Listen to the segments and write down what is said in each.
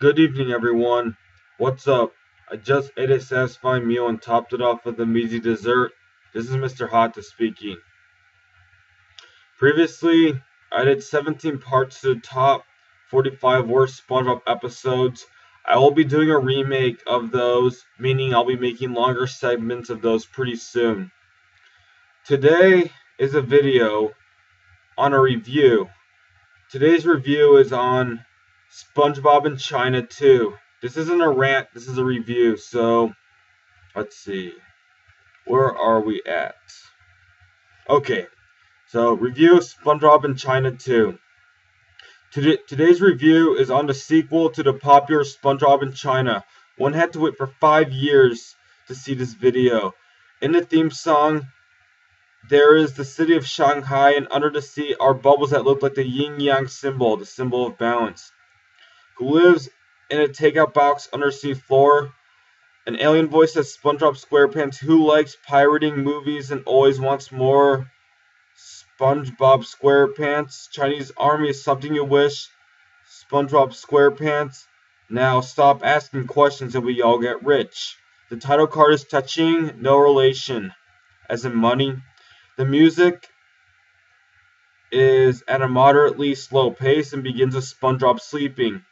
Good evening, everyone. What's up? I just ate a satisfying meal and topped it off with a meaty dessert. This is Mr. Hot speaking. Previously, I did 17 parts to the top 45 worst SpongeBob episodes. I will be doing a remake of those, meaning I'll be making longer segments of those pretty soon. Today is a video on a review. Today's review is on SpongeBob in China 2. This isn't a rant, this is a review, so let's see. Where are we at? Okay, so review SpongeBob in China 2. Today's review is on the sequel to the popular SpongeBob in China. One had to wait for 5 years to see this video. In the theme song, there is the city of Shanghai, and under the sea are bubbles that look like the yin-yang symbol, the symbol of balance. Who lives in a takeout box undersea floor. An alien voice says SpongeBob SquarePants, who likes pirating movies and always wants more SpongeBob SquarePants. Chinese army is something you wish. SpongeBob SquarePants. Now stop asking questions and we all get rich. The title card is touching, no relation, as in money. The music is at a moderately slow pace and begins with SpongeBob sleeping.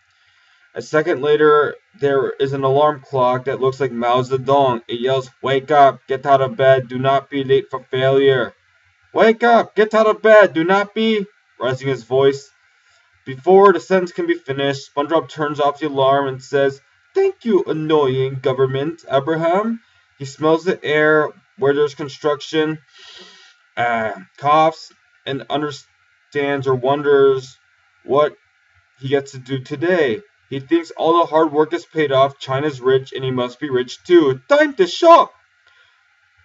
A second later, there is an alarm clock that looks like Mao Zedong. It yells, "Wake up, get out of bed, do not be late for failure." "Wake up, get out of bed, do not be," rising his voice. Before the sentence can be finished, SpongeBob turns off the alarm and says, "Thank you, annoying government, Abraham." He smells the air where there's construction, coughs, and understands or wonders what he gets to do today. He thinks all the hard work has paid off, China's rich, and he must be rich too. Time to shop!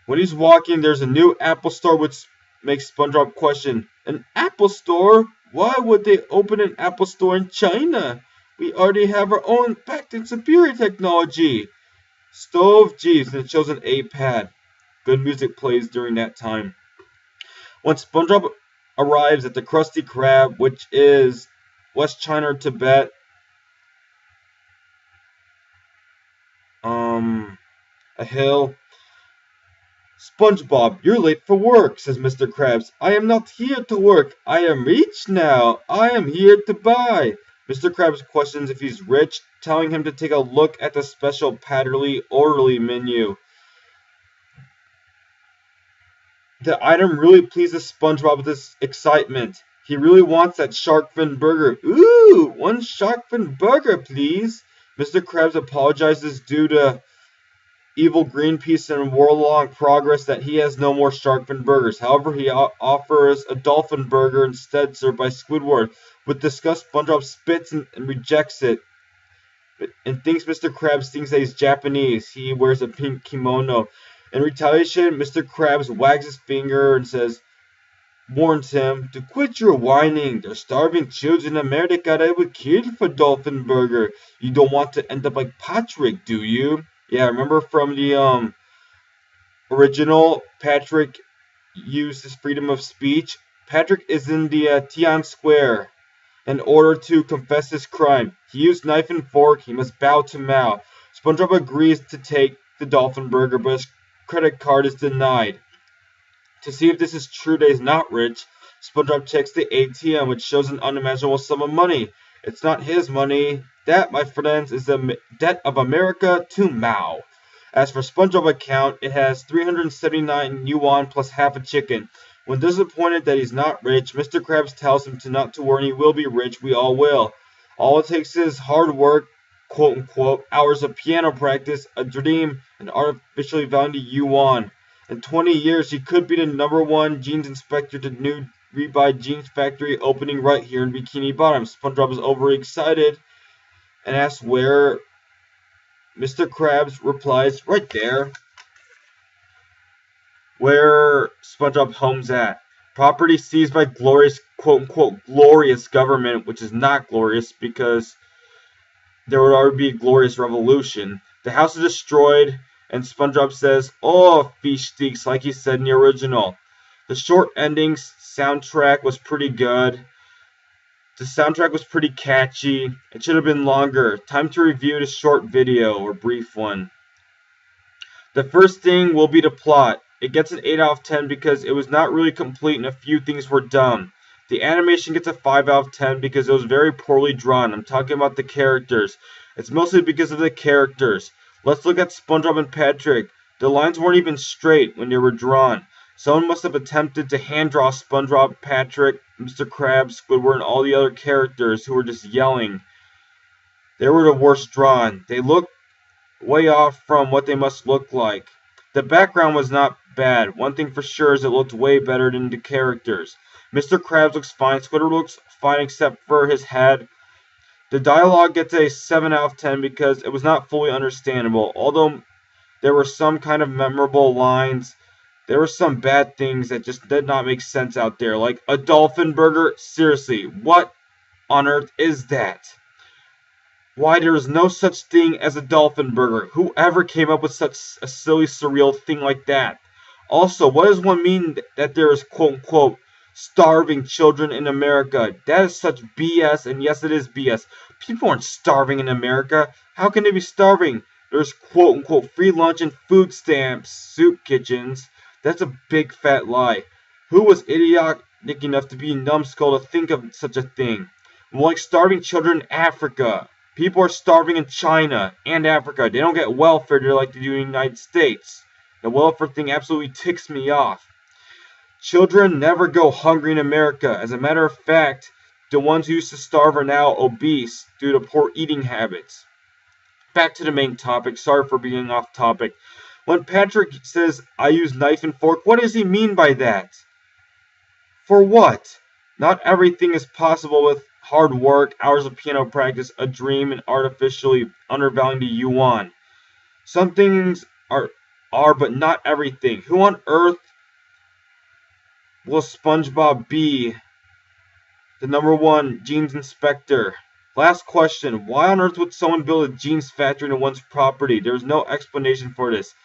When he's walking, there's a new Apple store, which makes SpongeBob question, "An Apple store? Why would they open an Apple store in China? We already have our own patent superior technology." Stove, geez, and it shows an A-pad. Good music plays during that time. When SpongeBob arrives at the Krusty Krab, which is West China or Tibet, a hill. "SpongeBob, you're late for work," says Mr. Krabs. "I am not here to work. I am rich now. I am here to buy." Mr. Krabs questions if he's rich, telling him to take a look at the special Patterly Orderly menu. The item really pleases SpongeBob with his excitement. He really wants that shark fin burger. "Ooh, one shark fin burger, please." Mr. Krabs apologizes due to evil Greenpeace and war-long progress that he has no more shark fin burgers. However, he offers a dolphin burger instead, served by Squidward. With disgust, SpongeBob spits and rejects it, and thinks Mr. Krabs thinks that he's Japanese. He wears a pink kimono. In retaliation, Mr. Krabs wags his finger and warns him to quit your whining. There's starving children in America that would kill for dolphin burger. You don't want to end up like Patrick, do you? Yeah, remember from the original, Patrick used his freedom of speech. Patrick is in the Tian Square in order to confess his crime. He used knife and fork. He must bow to Mao. SpongeBob agrees to take the dolphin burger, but his credit card is denied. To see if this is true that he's not rich, SpongeBob checks the ATM, which shows an unimaginable sum of money. It's not his money. That, my friends, is the debt of America to Mao. As for SpongeBob's account, it has 379 yuan plus half a chicken. When disappointed that he's not rich, Mr. Krabs tells him not to worry, he will be rich, we all will. All it takes is hard work, quote-unquote, hours of piano practice, a dream, and artificially valued yuan. In 20 years, he could be the #1 jeans inspector to the new Rebuy Jeans Factory opening right here in Bikini Bottom. SpongeBob is overexcited and asks where. Mr. Krabs replies, "Right there," where SpongeBob homes at. Property seized by glorious, quote-unquote, glorious government, which is not glorious because there would already be a glorious revolution. The house is destroyed, and SpongeBob says, "Oh, fish sticks," like he said in the original. The short endings soundtrack was pretty good. The soundtrack was pretty catchy. It should have been longer. Time to review this short video, or brief one. The first thing will be the plot. It gets an 8 out of 10 because it was not really complete and a few things were dumb. The animation gets a 5 out of 10 because it was very poorly drawn. I'm talking about the characters. It's mostly because of the characters. Let's look at SpongeBob and Patrick. The lines weren't even straight when they were drawn. Someone must have attempted to hand draw SpongeBob, Patrick, Mr. Krabs, Squidward, and all the other characters who were just yelling. They were the worst drawn. They looked way off from what they must look like. The background was not bad. One thing for sure is it looked way better than the characters. Mr. Krabs looks fine. Squidward looks fine except for his head. The dialogue gets a 7 out of 10 because it was not fully understandable. Although there were some kind of memorable lines, there were some bad things that just did not make sense out there. Like a dolphin burger? Seriously, what on earth is that? Why, there is no such thing as a dolphin burger. Whoever came up with such a silly, surreal thing like that? Also, what does one mean that there is quote-unquote starving children in America? That is such BS, and yes, it is BS. People aren't starving in America. How can they be starving? There's quote-unquote free lunch and food stamps, soup kitchens. That's a big fat lie. Who was idiotic enough to be numbskull to think of such a thing? More like starving children in Africa. People are starving in China and Africa. They don't get welfare like they do in the United States. The welfare thing absolutely ticks me off. Children never go hungry in America. As a matter of fact, the ones who used to starve are now obese due to poor eating habits. Back to the main topic. Sorry for being off topic. When Patrick says, I use knife and fork, what does he mean by that? For what? Not everything is possible with hard work, hours of piano practice, a dream, and artificially undervaluing the yuan. Some things are, but not everything. Who on earth will SpongeBob be the #1 jeans inspector? Last question. Why on earth would someone build a jeans factory in one's property? There's no explanation for this.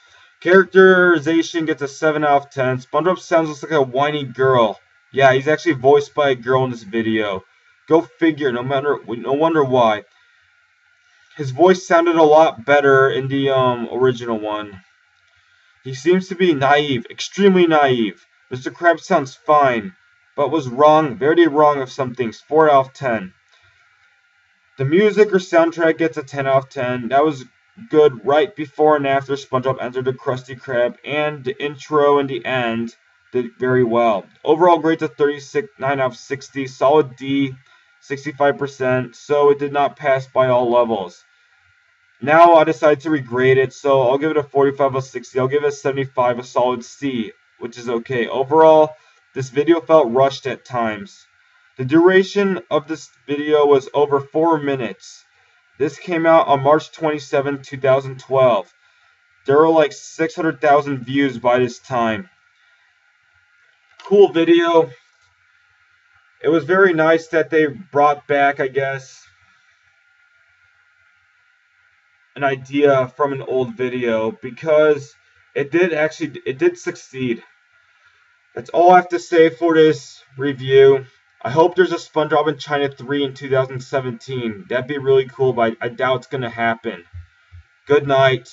Characterization gets a 7 out of 10. SpongeBob sounds just like a whiny girl. Yeah, he's actually voiced by a girl in this video. Go figure, no wonder why. His voice sounded a lot better in the original one. He seems to be naive, extremely naive. Mr. Krabs sounds fine, but was wrong, very wrong of some things. 4 out of 10. The music or soundtrack gets a 10 out of 10. That was good right before and after SpongeBob entered the Krusty Krab, and the intro and the end did very well. Overall grade a 9 out of 60. Solid D, 65%, so it did not pass by all levels. Now I decided to regrade it, so I'll give it a 45 out of 60. I'll give it a 75, a solid C, which is okay. Overall, this video felt rushed at times. The duration of this video was over 4 minutes. This came out on March 27, 2012. There were like 600,000 views by this time. Cool video. It was very nice that they brought back, I guess, an idea from an old video, because it did succeed. That's all I have to say for this review. I hope there's a SpongeBob in China 3 in 2017. That'd be really cool, but I doubt it's going to happen. Good night.